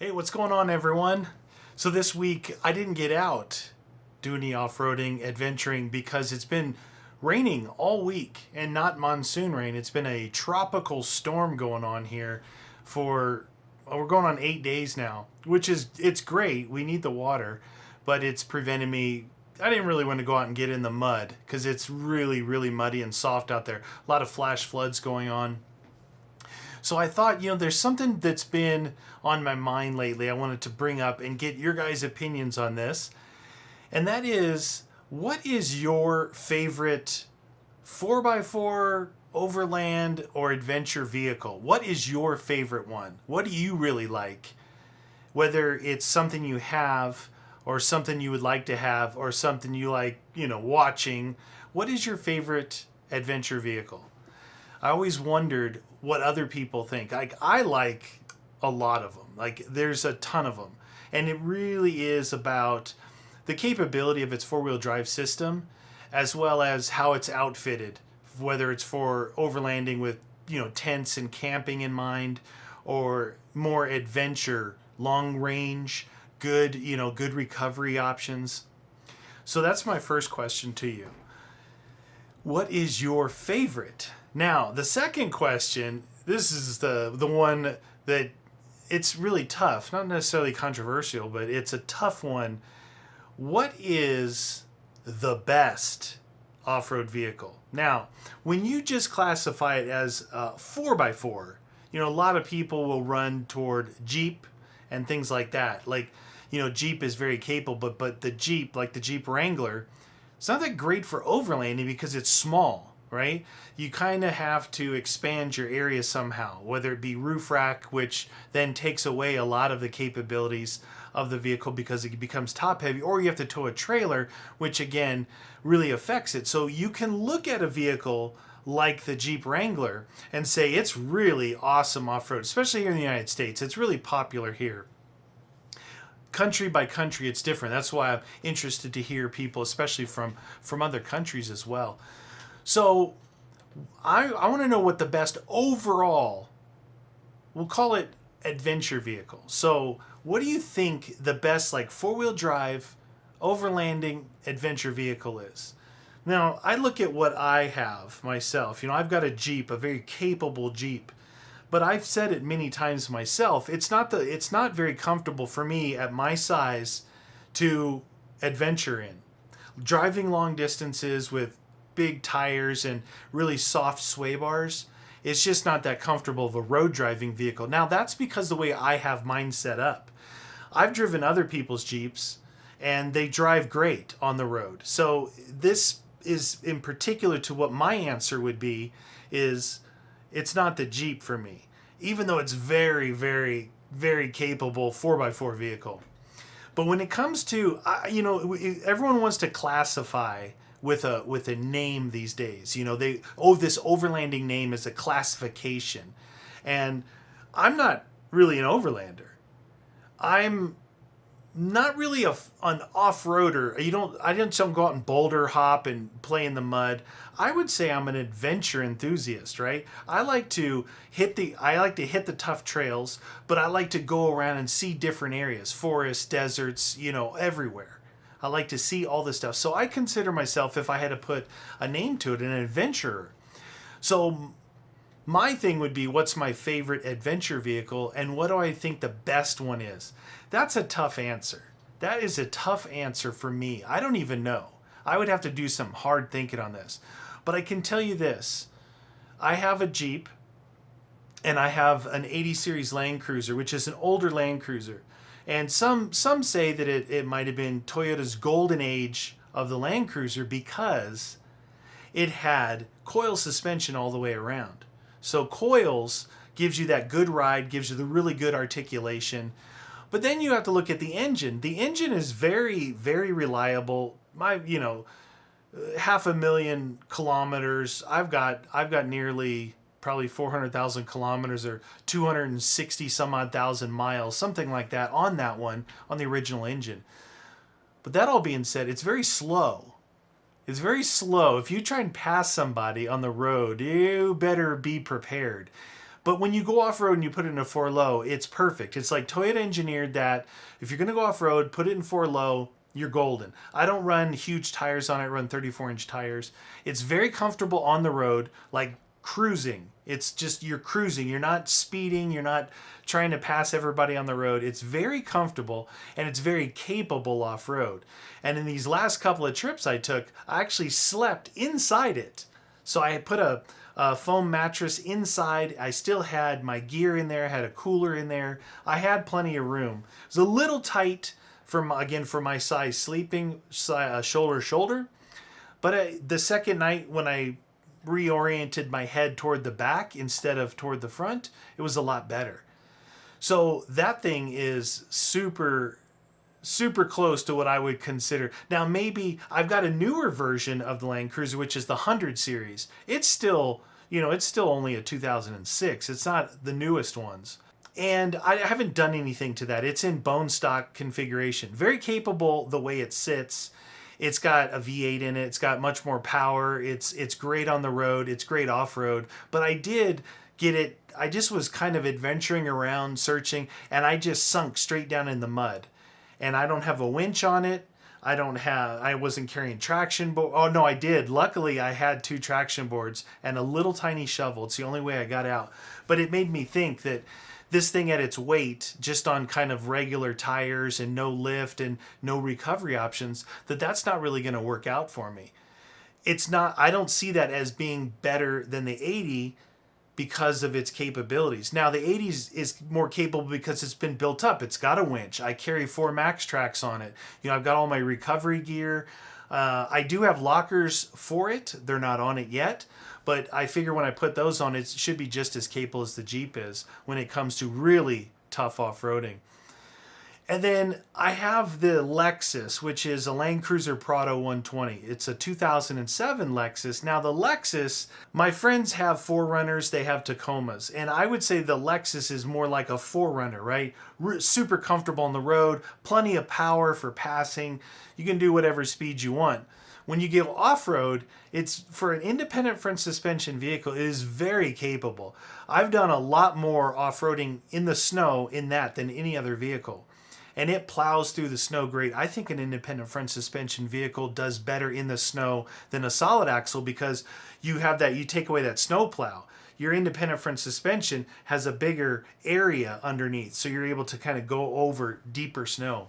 Hey, what's going on, everyone? So this week I didn't get out doing any off-roading, adventuring because it's been raining all week, and not monsoon rain. It's been a tropical storm going on here for we're going on 8 days now, which is it's great. We need the water, but it's preventing me. I didn't really want to go out and get in the mud because it's really, really muddy and soft out there. A lot of flash floods going on. So I thought, there's something that's been on my mind lately I wanted to bring up and get your guys' opinions on this. And that is, what is your favorite 4x4 overland or adventure vehicle? What is your favorite one? What do you really like? Whether it's something you have or something you would like to have or something you like, watching. What is your favorite adventure vehicle? I always wondered what other people think. Like, I like a lot of them. Like, there's a ton of them. And it really is about the capability of its four-wheel drive system, as well as how it's outfitted, whether it's for overlanding with, tents and camping in mind, or more adventure, long range, good recovery options. So that's my first question to you. What is your favorite? Now, the second question, this is the one that it's really tough, not necessarily controversial, but it's a tough one. What is the best off-road vehicle? Now, when you just classify it as 4x4, a lot of people will run toward Jeep and things like that. Like, Jeep is very capable, but the Jeep, like the Jeep Wrangler, it's not that great for overlanding because it's small, right? You kind of have to expand your area somehow, whether it be roof rack, which then takes away a lot of the capabilities of the vehicle because it becomes top heavy, or you have to tow a trailer, which again really affects it. So you can look at a vehicle like the Jeep Wrangler and say it's really awesome off-road, especially here in the United States. It's really popular here. Country by country, it's different. That's why I'm interested to hear people, especially from other countries as well. So I want to know what the best overall, we'll call it adventure vehicle. So what do you think the best four-wheel drive overlanding adventure vehicle is? Now, I look at what I have myself. I've got a Jeep, a very capable Jeep. But I've said it many times myself. It's not very comfortable for me at my size to adventure in. Driving long distances with big tires and really soft sway bars, it's just not that comfortable of a road driving vehicle. Now, that's because the way I have mine set up. I've driven other people's Jeeps and they drive great on the road. So this is in particular to what my answer would be is it's not the Jeep for me, even though it's very, very, very capable 4x4 vehicle. But when it comes to, everyone wants to classify with a name these days. This overlanding name is a classification. And I'm not really an overlander. I'm not really an off-roader. I didn't go out and boulder hop and play in the mud. I would say I'm an adventure enthusiast, right? I like to hit the tough trails, but I like to go around and see different areas, forests, deserts, everywhere. I like to see all this stuff. So I consider myself, if I had to put a name to it, an adventurer. So my thing would be, what's my favorite adventure vehicle and what do I think the best one is? That's a tough answer. That is a tough answer for me. I don't even know. I would have to do some hard thinking on this. But I can tell you this. I have a Jeep and I have an 80 series Land Cruiser, which is an older Land Cruiser. And some say that it might have been Toyota's golden age of the Land Cruiser because it had coil suspension all the way around. So coils gives you that good ride, gives you the really good articulation. But then you have to look at the engine. The engine is very, very reliable. 500,000 kilometers. I've got nearly probably 400,000 kilometers or 260 some odd thousand miles, something like that on that one, on the original engine. But that all being said, it's very slow. It's very slow. If you try and pass somebody on the road, you better be prepared. But when you go off-road and you put it in a 4 low, it's perfect. It's like Toyota engineered that. If you're going to go off-road, put it in 4 low, you're golden. I don't run huge tires on it. I run 34-inch tires. It's very comfortable on the road, like cruising. It's just you're cruising. You're not speeding. You're not trying to pass everybody on the road. It's very comfortable and it's very capable off-road. And in these last couple of trips I took, I actually slept inside it. So I put a foam mattress inside. I still had my gear in there. I had a cooler in there. I had plenty of room. It was a little tight for my size sleeping, shoulder to shoulder. But the second night when I reoriented my head toward the back instead of toward the front, it was a lot better. So that thing is super close to what I would consider. Now maybe I've got a newer version of the Land Cruiser, which is the 100 series. It's still, it's still only a 2006. It's not the newest ones. And I haven't done anything to that. It's in bone stock configuration. Very capable the way it sits. It's got a V8 in it. It's got much more power. It's great on the road. It's great off-road. But I did get it. I just was kind of adventuring around, searching, and I just sunk straight down in the mud. And I don't have a winch on it. I wasn't carrying traction board. Oh no, I did. Luckily I had 2 traction boards and a little tiny shovel. It's the only way I got out. But it made me think that this thing at its weight, just on kind of regular tires and no lift and no recovery options, that's not really going to work out for me. I don't see that as being better than the 80 because of its capabilities. Now the 80 is more capable because it's been built up. It's got a winch. I carry 4 max tracks on it. I've got all my recovery gear. I do have lockers for it. They're not on it yet. But I figure when I put those on, it should be just as capable as the Jeep is when it comes to really tough off-roading. And then I have the Lexus, which is a Land Cruiser Prado 120. It's a 2007 Lexus. Now the Lexus, my friends have 4Runners, they have Tacomas. And I would say the Lexus is more like a 4Runner, right? Super comfortable on the road, plenty of power for passing. You can do whatever speed you want. When you go off-road, it's for an independent front suspension vehicle, it is very capable. I've done a lot more off-roading in the snow in that than any other vehicle. And it plows through the snow great. I think an independent front suspension vehicle does better in the snow than a solid axle because you take away that snow plow. Your independent front suspension has a bigger area underneath, so you're able to kind of go over deeper snow.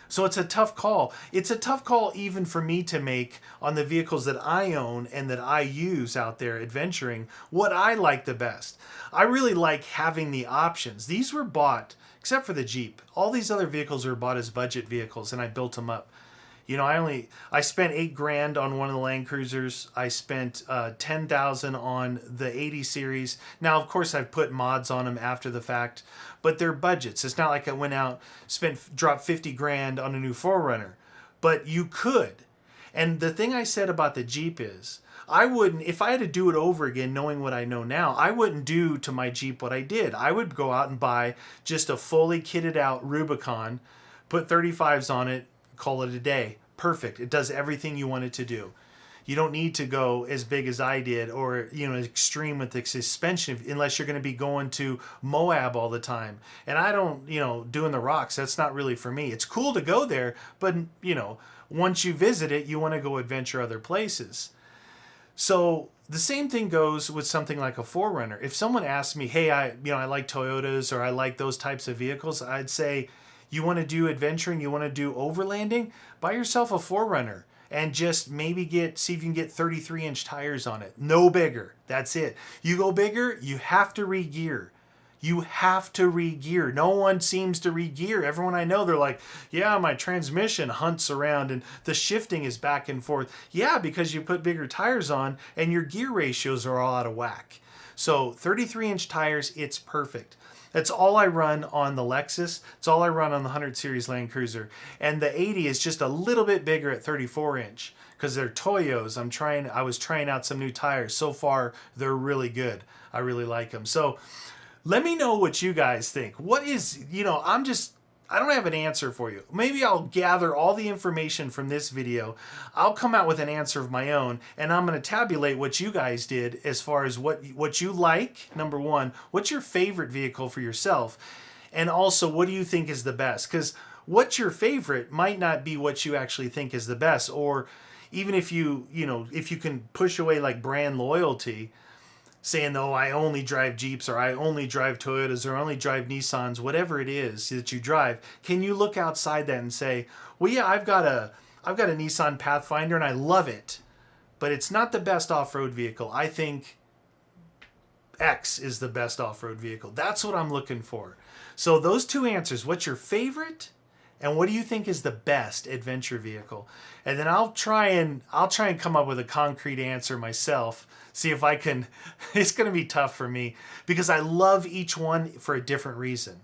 So it's a tough call. It's a tough call even for me to make on the vehicles that I own and that I use out there adventuring, what I like the best. I really like having the options. These were bought, except for the Jeep. All these other vehicles were bought as budget vehicles and I built them up. I spent $8,000 on one of the Land Cruisers. I spent $10,000 on the 80 series. Now, of course, I've put mods on them after the fact, but they're budgets. It's not like I went out, dropped $50,000 on a new 4Runner, but you could. And the thing I said about the Jeep is, if I had to do it over again, knowing what I know now, I wouldn't do to my Jeep what I did. I would go out and buy just a fully kitted out Rubicon, put 35s on it, call it a day. Perfect. It does everything you want it to do. You don't need to go as big as I did or, extreme with the suspension unless you're going to be going to Moab all the time. And I don't, doing the rocks, that's not really for me. It's cool to go there, but, once you visit it, you want to go adventure other places. So the same thing goes with something like a 4Runner. If someone asks me, hey, I like Toyotas or I like those types of vehicles, I'd say, you want to do adventuring, you want to do overlanding, buy yourself a 4Runner and just maybe see if you can get 33-inch tires on it. No bigger. That's it. You go bigger, you have to re-gear. You have to re-gear. No one seems to re-gear. Everyone I know, they're like, yeah, my transmission hunts around and the shifting is back and forth. Yeah, because you put bigger tires on and your gear ratios are all out of whack. So 33-inch tires, it's perfect. That's all I run on the Lexus. It's all I run on the 100 series Land Cruiser. And the 80 is just a little bit bigger at 34-inch because they're Toyos. I was trying out some new tires. So far, they're really good. I really like them. So let me know what you guys think. I don't have an answer for you. Maybe I'll gather all the information from this video. I'll come out with an answer of my own, and I'm going to tabulate what you guys did as far as what you like. Number one, what's your favorite vehicle for yourself? And also, what do you think is the best? Because what's your favorite might not be what you actually think is the best. Or even if if you can push away like brand loyalty, saying, oh, I only drive Jeeps, or I only drive Toyotas, or only drive Nissans, whatever it is that you drive, can you look outside that and say, well, yeah, I've got a Nissan Pathfinder and I love it, but it's not the best off-road vehicle. I think X is the best off-road vehicle. That's what I'm looking for. So those two answers, what's your favorite and what do you think is the best adventure vehicle? And then I'll try and come up with a concrete answer myself. See if I can. It's going to be tough for me because I love each one for a different reason.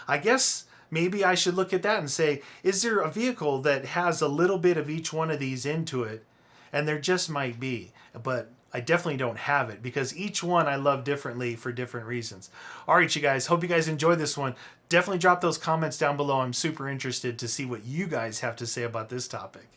I guess maybe I should look at that and say, is there a vehicle that has a little bit of each one of these into it? And there just might be, but I definitely don't have it because each one I love differently for different reasons. All right, you guys, hope you guys enjoyed this one. Definitely drop those comments down below. I'm super interested to see what you guys have to say about this topic.